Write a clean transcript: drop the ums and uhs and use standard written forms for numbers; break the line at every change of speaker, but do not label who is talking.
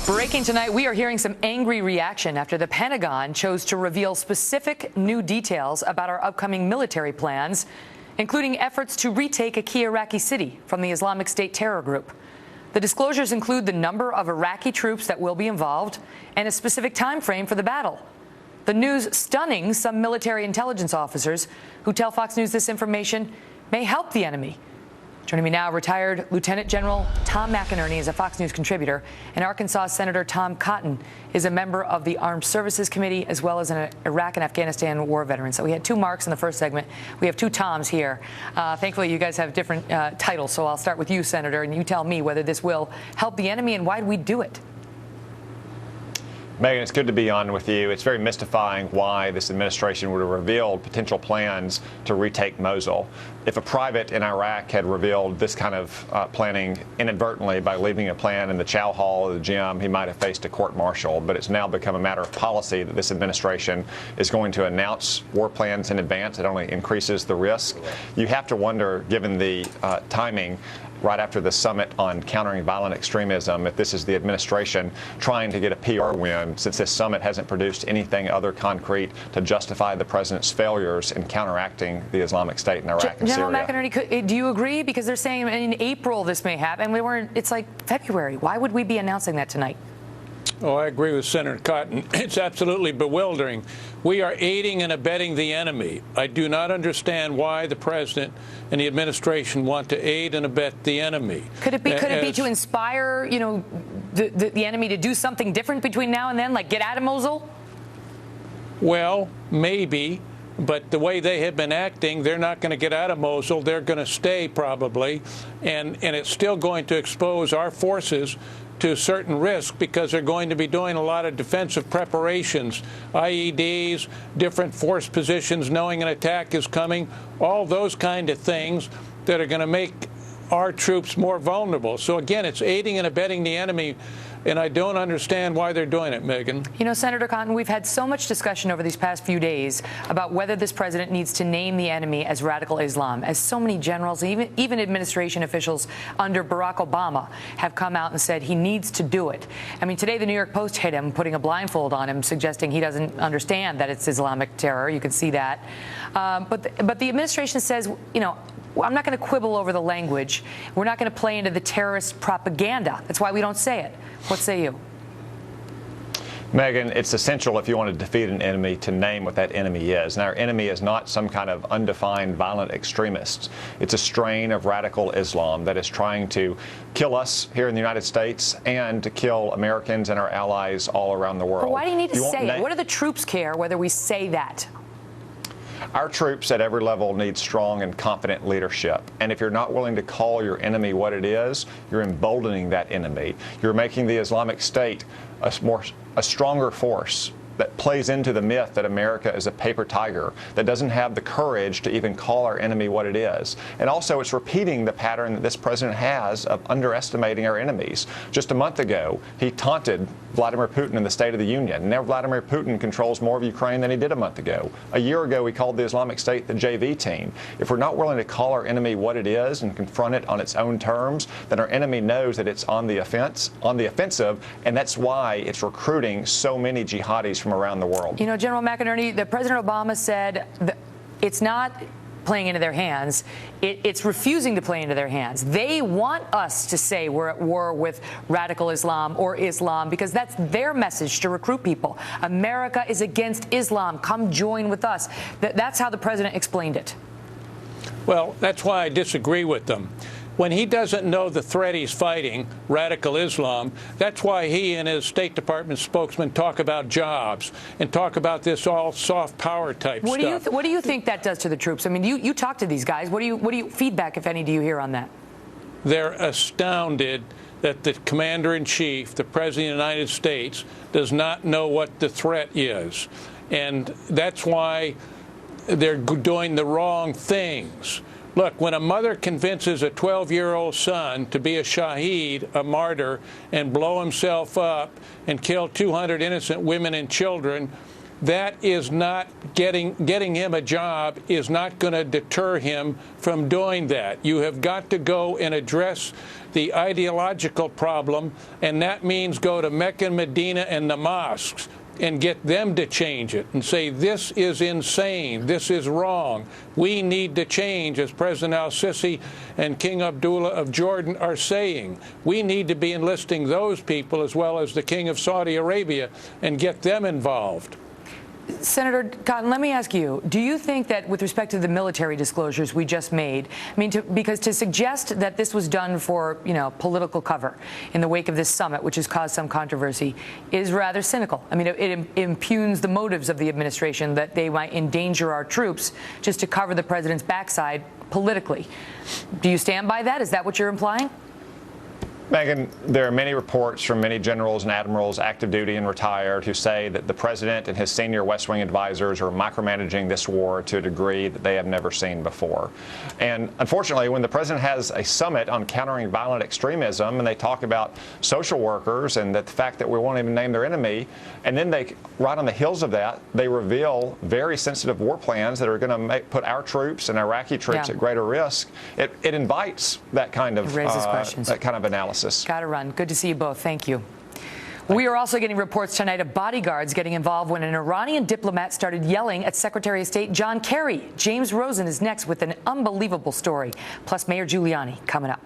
Breaking tonight, we are hearing some angry reaction after the Pentagon chose to reveal specific new details about our upcoming military plans, including efforts to retake a key Iraqi city from the Islamic State terror group. The disclosures include the number of Iraqi troops that will be involved and a specific time frame for the battle. The news stunning some military intelligence officers who tell Fox News this information may help the enemy. Joining me now, retired Lieutenant General Tom McInerney is a Fox News contributor, and Arkansas Senator Tom Cotton is a member of the Armed Services Committee, as well as an Iraq and Afghanistan war veteran. So we had two Marks in the first segment. We have two Toms here. Thankfully, you guys have different titles, so I'll start with you, Senator, and you tell me whether this will help the enemy and why do we do it?
Megan, it's good to be on with you. It's very mystifying why this administration would have revealed potential plans to retake Mosul. If a private in Iraq had revealed this kind of planning inadvertently by leaving a plan in the chow hall or the gym, he might have faced a court-martial. But it's now become a matter of policy that this administration is going to announce war plans in advance. It only increases the risk. You have to wonder, given the timing, right after the summit on countering violent extremism, if this is the administration trying to get a PR win, since this summit hasn't produced anything other concrete to justify the president's failures in counteracting the Islamic State in Iraq and
General
Syria.
McInerney, do you agree? Because they're saying in April this may happen. It's like February. Why would we be announcing that tonight?
Oh, I agree with Senator Cotton. It's absolutely bewildering. We are aiding and abetting the enemy. I do not understand why the president and the administration want to aid and abet the enemy.
Could it be to inspire, the enemy to do something different between now and then, like get out of Mosul?
Well, maybe. But the way they have been acting, they're not going to get out of Mosul. They're going to stay probably. And it's still going to expose our forces to certain risk because they're going to be doing a lot of defensive preparations, IEDs, different force positions, knowing an attack is coming, all those kind of things that are going to make our troops more vulnerable. So again, it's aiding and abetting the enemy. And I don't understand why they're doing it, Megan.
Senator Cotton, we've had so much discussion over these past few days about whether this president needs to name the enemy as radical Islam, as so many generals, even administration officials under Barack Obama have come out and said he needs to do it. I mean, today the New York Post hit him, putting a blindfold on him, suggesting he doesn't understand that it's Islamic terror. You can see that. But the administration says, I'm not going to quibble over the language. We're not going to play into the terrorist propaganda. That's why we don't say it. What say you?
Megan, it's essential if you want to defeat an enemy to name what that enemy is. And our enemy is not some kind of undefined violent extremists. It's a strain of radical Islam that is trying to kill us here in the United States and to kill Americans and our allies all around the world.
But why do you need to say it? What do the troops care whether we say that?
Our troops at every level need strong and confident leadership. And if you're not willing to call your enemy what it is, you're emboldening that enemy. You're making the Islamic State a stronger force that plays into the myth that America is a paper tiger that doesn't have the courage to even call our enemy what it is. And also, it's repeating the pattern that this president has of underestimating our enemies. Just a month ago, he taunted Vladimir Putin in the State of the Union. Now Vladimir Putin controls more of Ukraine than he did a month ago. A year ago, he called the Islamic State the JV team. If we're not willing to call our enemy what it is and confront it on its own terms, then our enemy knows that it's on the offensive, and that's why it's recruiting so many jihadis from around the world.
General McInerney, President Obama said it's not playing into their hands. It's refusing to play into their hands. They want us to say we're at war with radical Islam or Islam because that's their message to recruit people. America is against Islam. Come join with us. That's how the president explained it.
Well, that's why I disagree with them. When he doesn't know the threat he's fighting, radical Islam, that's why he and his State Department spokesman talk about jobs and talk about this all soft power type stuff.
What do you think that does to the troops? I mean, you talk to these guys. What do you feedback, if any, do you hear on that?
They're astounded that the commander-in-chief, the president of the United States, does not know what the threat is. And that's why they're doing the wrong things. Look, when a mother convinces a 12-year-old son to be a shaheed, a martyr, and blow himself up and kill 200 innocent women and children, that is not getting him a job is not going to deter him from doing that. You have got to go and address the ideological problem, and that means go to Mecca and Medina and the mosques and get them to change it and say, this is insane, this is wrong, we need to change, as President al-Sisi and King Abdullah of Jordan are saying. We need to be enlisting those people as well as the King of Saudi Arabia and get them involved.
Senator Cotton, let me ask you, do you think that with respect to the military disclosures we just made, I mean, because to suggest that this was done for, political cover in the wake of this summit, which has caused some controversy, is rather cynical. I mean, it impugns the motives of the administration that they might endanger our troops just to cover the president's backside politically. Do you stand by that? Is that what you're implying?
Megyn, there are many reports from many generals and admirals, active duty and retired, who say that the president and his senior West Wing advisors are micromanaging this war to a degree that they have never seen before. And unfortunately, when the president has a summit on countering violent extremism and they talk about social workers and that the fact that we won't even name their enemy, and then they, right on the heels of that, they reveal very sensitive war plans that are going to put our troops and Iraqi troops at greater risk, it invites that kind of analysis.
Got to run. Good to see you both. Thank you. We are also getting reports tonight of bodyguards getting involved when an Iranian diplomat started yelling at Secretary of State John Kerry. James Rosen is next with an unbelievable story. Plus, Mayor Giuliani coming up.